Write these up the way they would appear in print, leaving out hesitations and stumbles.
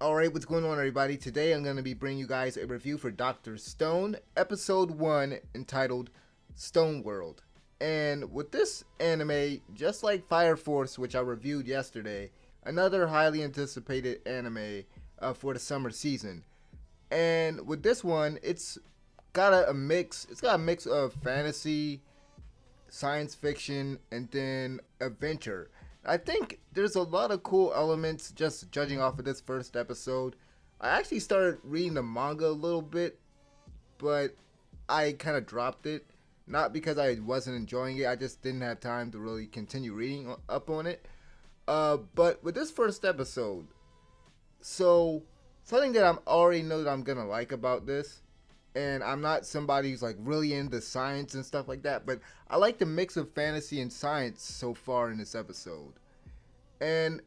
Alright, what's going on, everybody? Today I'm going to be bringing you guys a review for Dr. Stone, Episode 1, entitled Stone World. And with this anime, just like Fire Force, which I reviewed yesterday, another highly anticipated anime for the summer season. And with this one, it's got a mix of fantasy, science fiction, and then adventure. I think there's a lot of cool elements just judging off of this first episode. I actually started reading the manga a little bit, but I kind of dropped it. Not because I wasn't enjoying it, I just didn't have time to really continue reading up on it. But with this first episode, so something that I'm already know that I'm gonna like about this, and I'm not somebody who's like really into science and stuff like that, but I like the mix of fantasy and science so far in this episode. And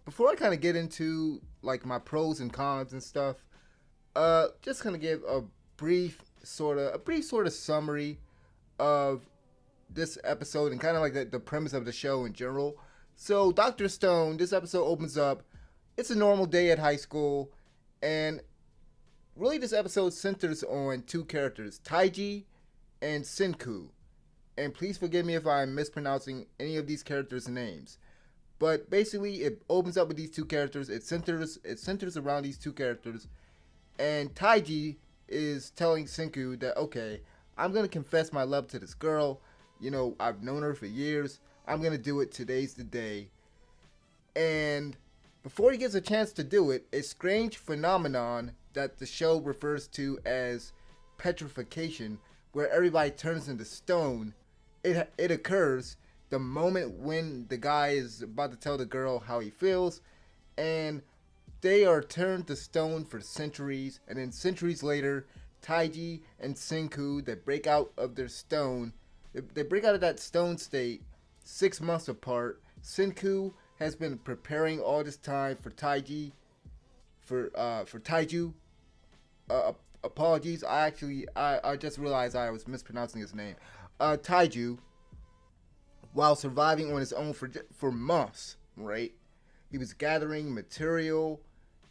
before I kind of get into like my pros and cons and stuff, just kind of give a brief sort of summary of this episode and kind of like the premise of the show in general. So, Dr. Stone, this episode opens up. It's a normal day at high school, and really this episode centers on two characters, Taiji and Senku. And please forgive me if I'm mispronouncing any of these characters' names. But basically, it opens up with these two characters. It centers around these two characters, and Taiji is telling Senku that okay, I'm gonna confess my love to this girl. You know, I've known her for years. I'm gonna do it. Today's the day. And before he gets a chance to do it, a strange phenomenon that the show refers to as petrification, where everybody turns into stone, it occurs the moment when the guy is about to tell the girl how he feels, and they are turned to stone for centuries, and then centuries later, Taiji and Senku that break out of their stone, they break out of that stone state 6 months apart. Senku has been preparing all this time for Taiji, for Taiju. Apologies, I just realized I was mispronouncing his name. Taiju, while surviving on his own for months, right? He was gathering material,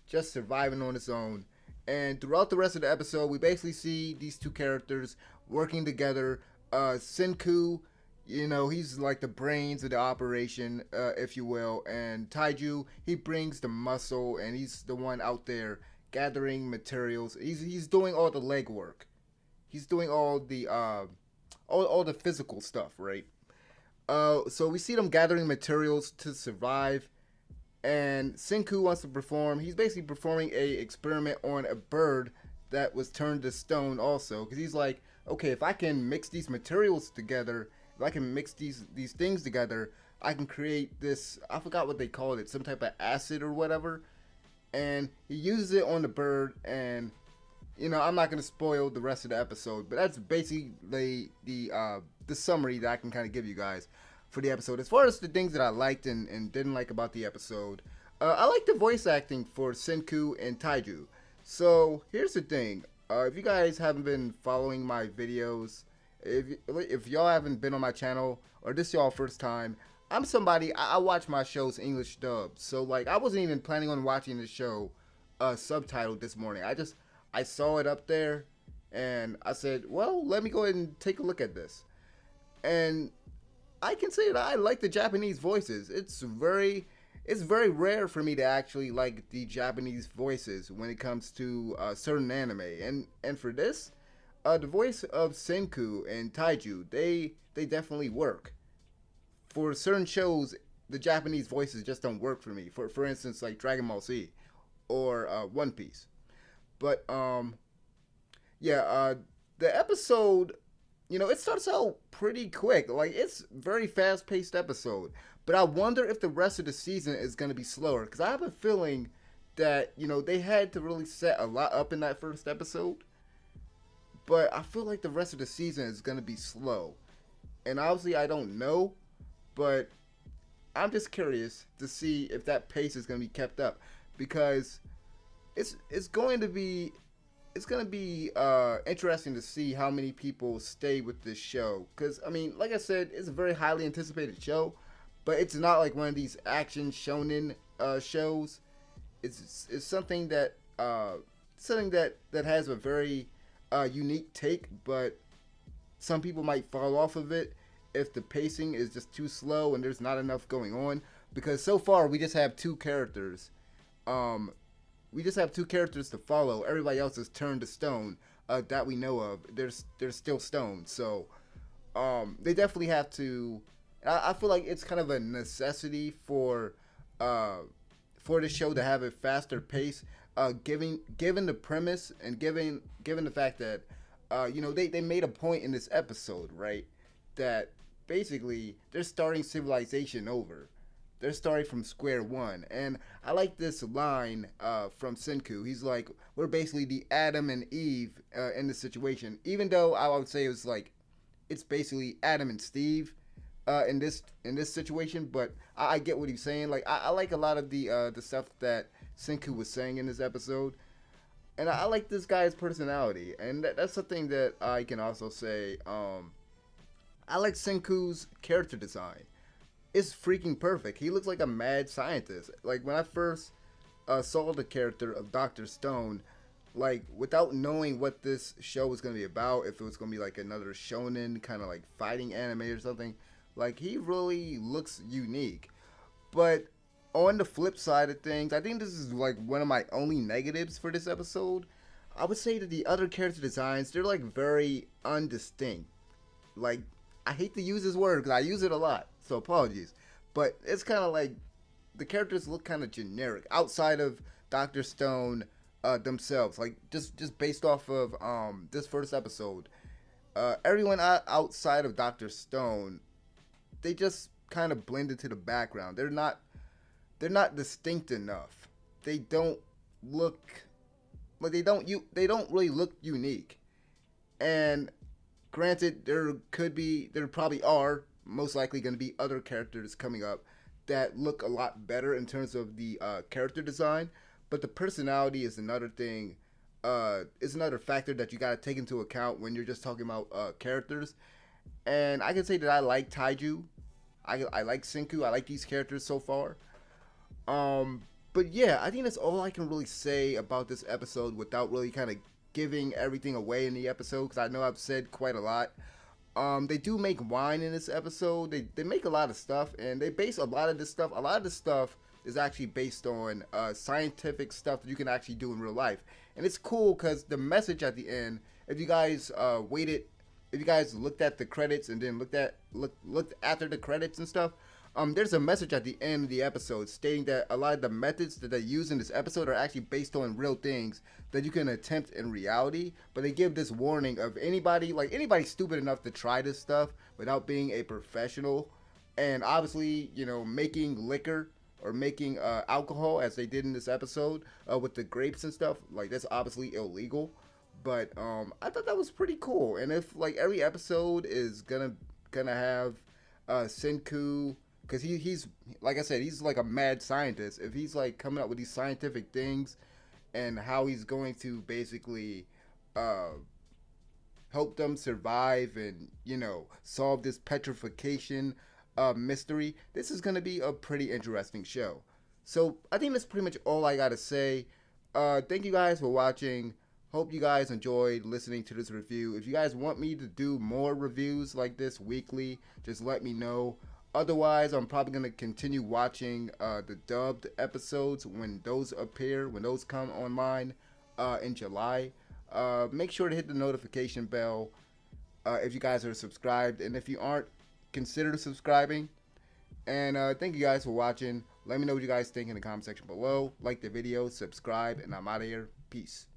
just surviving on his own. And throughout the rest of the episode, we basically see these two characters working together. Senku, you know, he's like the brains of the operation, if you will. And Taiju, he brings the muscle, and he's the one out there gathering materials. He's doing all the legwork. He's doing all the physical stuff, right? So we see them gathering materials to survive, and Senku wants to perform. He's basically performing a experiment on a bird that was turned to stone, also, because he's like, okay, if I can mix these materials together, if I can mix these things together, I can create this. I forgot what they called it, some type of acid or whatever. And he uses it on the bird, and you know, I'm not gonna spoil the rest of the episode, but that's basically the summary that I can kind of give you guys for the episode. As far as the things that I liked and didn't like about the episode, I like the voice acting for Senku and Taiju. So here's the thing: if you guys haven't been following my videos, if y'all haven't been on my channel or this y'all first time, I'm somebody I watch my shows English dubbed. So like I wasn't even planning on watching the show subtitled this morning. I saw it up there, and I said, well, let me go ahead and take a look at this. And I can say that I like the Japanese voices. It's very rare for me to actually like the Japanese voices when it comes to certain anime. And for this, the voice of Senku and Taiju, they definitely work. For certain shows, the Japanese voices just don't work for me. For instance, like Dragon Ball Z or One Piece. But yeah, the episode, you know, it starts out pretty quick. Like it's very fast paced episode. But I wonder if the rest of the season is gonna be slower because I have a feeling that you know they had to really set a lot up in that first episode. But I feel like the rest of the season is gonna be slow, and obviously I don't know, but I'm just curious to see if that pace is gonna be kept up because it's going to be interesting to see how many people stay with this show. Because I mean, like I said, it's a very highly anticipated show, but it's not like one of these action shonen shows. it's something that has a very unique take, but some people might fall off of it if the pacing is just too slow and there's not enough going on. Because so far we just have two characters. We just have two characters to follow. Everybody else is turned to stone that we know of. There's still stone. So they definitely have to. I feel like it's kind of a necessity for the show to have a faster pace. Given the premise and given the fact that they made a point in this episode, right, that basically they're starting civilization over. They're starting from square one. And I like this line from Senku. He's like, we're basically the Adam and Eve in this situation. Even though I would say it's basically Adam and Steve in this situation. But I get what he's saying. Like I like a lot of the stuff that Senku was saying in this episode. And I like this guy's personality. And that's something that I can also say. I like Senku's character design. It's freaking perfect. He looks like a mad scientist. Like when I first saw the character of Dr. Stone, like without knowing what this show was gonna be about, if it was gonna be like another shonen kind of like fighting anime or something, like he really looks unique. But on the flip side of things, I think this is like one of my only negatives for this episode. I would say that the other character designs, they're like very undistinct. Like I hate to use this word because I use it a lot, so apologies. But it's kind of like the characters look kind of generic outside of Doctor Stone themselves. Like just based off of this first episode, everyone outside of Doctor Stone, they just kind of blend into the background. They're not distinct enough. They don't look like they don't really look unique. And granted, there probably are most likely going to be other characters coming up that look a lot better in terms of the character design, but the personality is another thing. Is another factor that you got to take into account when you're just talking about characters. And I can say that I like Taiju. I like Senku. I like these characters so far. But yeah, I think that's all I can really say about this episode without really kind of giving everything away in the episode, because I know I've said quite a lot. They do make wine in this episode. They make a lot of stuff, and they base a lot of this stuff. A lot of this stuff is actually based on scientific stuff that you can actually do in real life, and it's cool because the message at the end. If you guys if you guys looked at the credits and then looked after the credits and stuff. There's a message at the end of the episode stating that a lot of the methods that they use in this episode are actually based on real things that you can attempt in reality, but they give this warning of anybody stupid enough to try this stuff without being a professional, and obviously, making liquor or making alcohol as they did in this episode with the grapes and stuff, like that's obviously illegal. But I thought that was pretty cool, and if like every episode is gonna have Senku, because he's like I said, he's like a mad scientist. If he's like coming up with these scientific things and how he's going to basically help them survive and solve this petrification mystery, this is going to be a pretty interesting show. So I think that's pretty much all I gotta say. Thank you guys for watching. Hope you guys enjoyed listening to this review. If you guys want me to do more reviews like this weekly, just let me know. Otherwise, I'm probably going to continue watching the dubbed episodes when those come online in July. Make sure to hit the notification bell if you guys are subscribed. And if you aren't, consider subscribing. And thank you guys for watching. Let me know what you guys think in the comment section below. Like the video, subscribe, and I'm out of here. Peace.